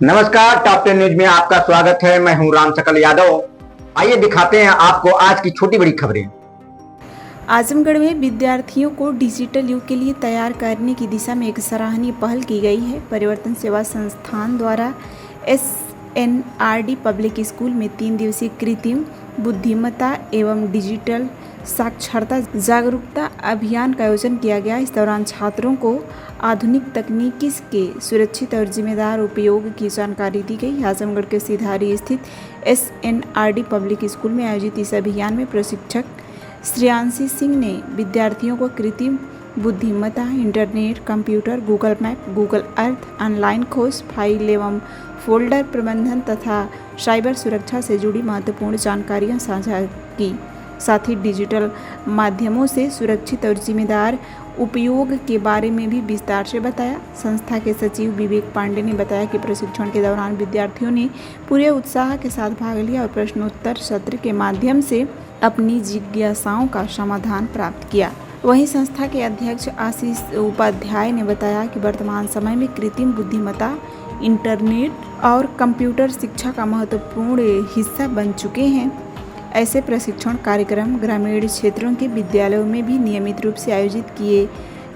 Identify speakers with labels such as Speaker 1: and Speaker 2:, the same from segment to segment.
Speaker 1: नमस्कार, top 10 news में आपका स्वागत है। मैं हूं राम सकल यादव। आइए दिखाते हैं आपको आज की छोटी बड़ी खबरें।
Speaker 2: आजमगढ़ में विद्यार्थियों को डिजिटल युग के लिए तैयार करने की दिशा में एक सराहनीय पहल की गई है। परिवर्तन सेवा संस्थान द्वारा SNRD पब्लिक स्कूल में 3 दिवसीय कृत्रिम बुद्धिमत्ता एवं डिजिटल साक्षरता जागरूकता अभियान का आयोजन किया गया। इस दौरान छात्रों को आधुनिक तकनीकी के सुरक्षित और जिम्मेदार उपयोग की जानकारी दी गई। आजमगढ़ के सिधारी स्थित SNRD पब्लिक स्कूल में आयोजित इस अभियान में प्रशिक्षक श्रेयांशी सिंह ने विद्यार्थियों को कृत्रिम बुद्धिमत्ता, internet, computer, Google map, Google Earth, online खोज, फाइल एवं फोल्डर प्रबंधन तथा साइबर सुरक्षा से जुड़ी महत्वपूर्ण जानकारियां साझा की। साथ ही डिजिटल माध्यमों से सुरक्षित और जिम्मेदार उपयोग के बारे में भी विस्तार से बताया। संस्था के सचिव विवेक पांडे ने बताया कि प्रशिक्षण के दौरान विद्यार्थियों ने पूरे उत्साह के साथ भाग लिया और प्रश्नोत्तर सत्र के माध्यम से अपनी जिज्ञासाओं का समाधान प्राप्त किया। वहीं संस्था के अध्यक्ष आशीष उपाध्याय ने बताया कि वर्तमान समय में कृत्रिम बुद्धिमत्ता, इंटरनेट और कंप्यूटर शिक्षा का महत्वपूर्ण हिस्सा बन चुके हैं। ऐसे प्रशिक्षण कार्यक्रम ग्रामीण क्षेत्रों के विद्यालयों में भी नियमित रूप से आयोजित किए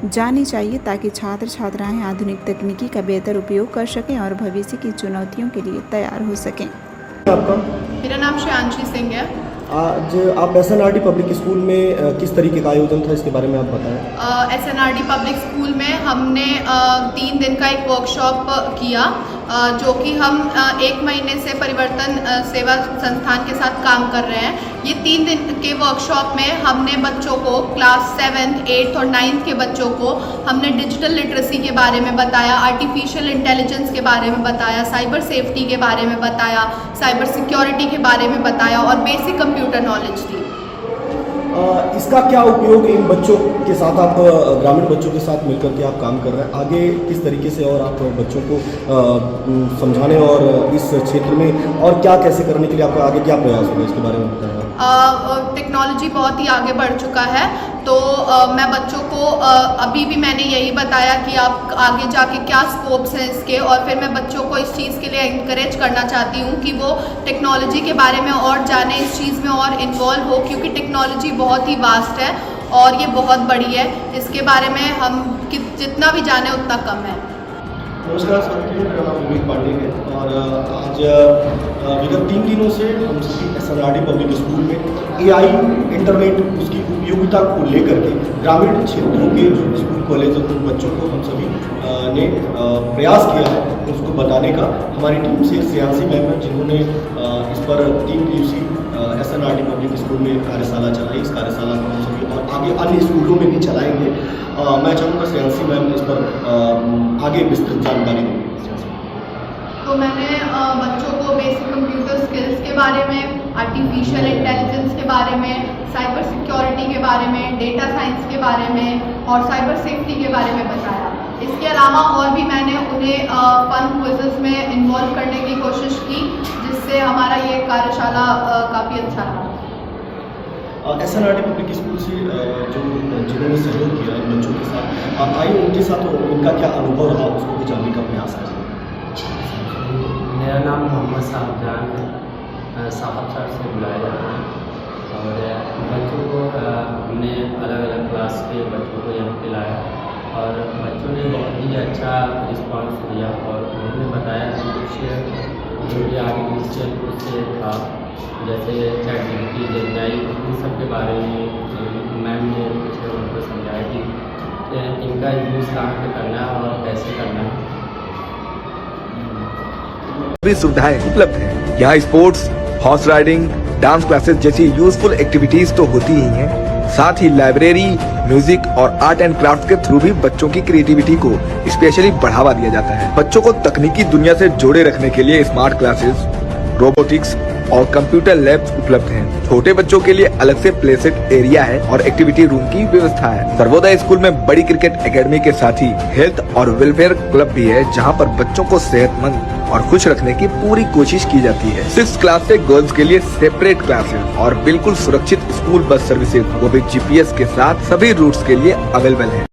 Speaker 2: जाने चाहिए ताकि छात्र छात्राएं आधुनिक तकनीकी का बेहतर उपयोग कर सकें और भविष्य की चुनौतियों के लिए तैयार हो सकें।
Speaker 3: आपका?
Speaker 4: मेरा नाम श्रेयांशी सिंह है।
Speaker 3: आज आप SNRD पब्लिक स्कूल में किस तरीके का आयोजन था, इसके बारे में आप बताएं।
Speaker 4: SNRD पब्लिक स्कूल में हमने 3 दिन का एक वर्कशॉप किया, जो कि हम 1 महीने से परिवर्तन सेवा संस्थान के साथ काम कर रहे हैं। ये 3 दिन के वर्कशॉप में हमने बच्चों को क्लास 7, 8 और 9 के बच्चों को हमने डिजिटल लिटरेसी के बारे में बताया, आर्टिफिशियल इंटेलिजेंस के बारे में बताया, साइबर सेफ्टी के बारे में बताया, साइबर सिक्योरिटी के बारे में बताया और बेसिक कंप्यूटर नॉलेज दी।
Speaker 3: इसका क्या उपयोग इन बच्चों के साथ, आप ग्रामीण बच्चों के साथ मिलकर के आप काम कर रहे हैं, आगे किस तरीके से और आप बच्चों को समझाने और इस क्षेत्र में और क्या कैसे करने के लिए आपका आगे क्या प्रयास होगा, इसके बारे में बताएं।
Speaker 4: टेक्नोलॉजी बहुत ही आगे बढ़ चुका है, तो मैं बच्चों को अभी भी मैंने यही बताया कि आप आगे जाके क्या स्कोप्स हैं इसके, और फिर मैं बच्चों को इस चीज़ के लिए इंकरेज करना चाहती हूँ कि वो टेक्नोलॉजी के बारे में और जाने, इस चीज़ में और इन्वॉल्व हो, क्योंकि टेक्नोलॉजी बहुत ही वास्ट है और ये बहुत बड़ी है। इसके बारे में हम जितना भी जाने उतना कम है।
Speaker 3: नमस्कार साथियों, मेरा नाम विवेक पांडे है और आज विगत 3 दिनों से हम सभी SNRD पब्लिक स्कूल में AI, इंटरनेट, उसकी उपयोगिता को लेकर के ग्रामीण क्षेत्रों के जो स्कूल कॉलेज और बच्चों को हम सभी ने प्रयास किया है उसको बताने का। हमारी टीम से श्रेयांशी मैम है, जिन्होंने इस पर 3 दिवसीय SNRD पब्लिक स्कूल में कार्यशाला चलाई। इस कार्यशाला को हम सभी और आगे अन्य स्कूलों में भी चलाएंगे। मैं चाहूँगा श्रेयांशी मैम इस पर आगे विस्तृत जानकारी देंगे।
Speaker 4: तो मैंने बच्चों को बेसिक कंप्यूटर स्किल्स के बारे में, आर्टिफिशियल इंटेलिजेंस के बारे में, साइबर सिक्योरिटी के बारे में, डेटा साइंस के बारे में और साइबर सेफ्टी के बारे में बताया। इसके अलावा और भी मैंने उन्हें फन क्विज़ेस में इन्वॉल्व करने की कोशिश की, जिससे हमारा ये कार्यशाला काफ़ी अच्छा रहा।
Speaker 3: SNRD पब्लिक स्कूल से जो जिन्होंने सहयोग किया इन बच्चों के साथ, आप आइए उनके साथ उनका क्या अनुभव रहा उसको भी जानने का प्रयास करें।
Speaker 5: मेरा नाम मोहम्मद साहबजान है, साहब सर से बुलाया जाता है और बच्चों को हमने अलग अलग क्लास के बच्चों को यहाँ पे लाया और बच्चों ने बहुत ही अच्छा रिस्पांस दिया और उन्होंने बताया कि कुछ जो भी आगे डिजिटल उससे था, जैसे ChatGPT, जेमिनी, इन सब के बारे में मैम ने कुछ उनको समझाया कि इनका यूज़ कहाँ पे करना है और कैसे करना है।
Speaker 6: सभी सुविधाएं उपलब्ध हैं। यहाँ sports, horse riding, dance classes जैसी यूजफुल एक्टिविटीज तो होती ही हैं, साथ ही लाइब्रेरी, म्यूजिक और आर्ट एंड क्राफ्ट के थ्रू भी बच्चों की क्रिएटिविटी को स्पेशली बढ़ावा दिया जाता है। बच्चों को तकनीकी दुनिया से जोड़े रखने के लिए स्मार्ट क्लासेस, रोबोटिक्स और कंप्यूटर लैब्स उपलब्ध हैं। छोटे बच्चों के लिए अलग से प्ले सेट एरिया है और एक्टिविटी रूम की व्यवस्था है। सर्वोदय स्कूल में बड़ी क्रिकेट एकेडमी के साथ ही हेल्थ और वेलफेयर क्लब भी है, जहां पर बच्चों को सेहतमंद और खुश रखने की पूरी कोशिश की जाती है। 6th क्लास से गर्ल्स के लिए सेपरेट क्लासेस और बिल्कुल सुरक्षित स्कूल बस सर्विसेज, वो भी GPS के साथ सभी रूट्स के लिए अवेलेबल है।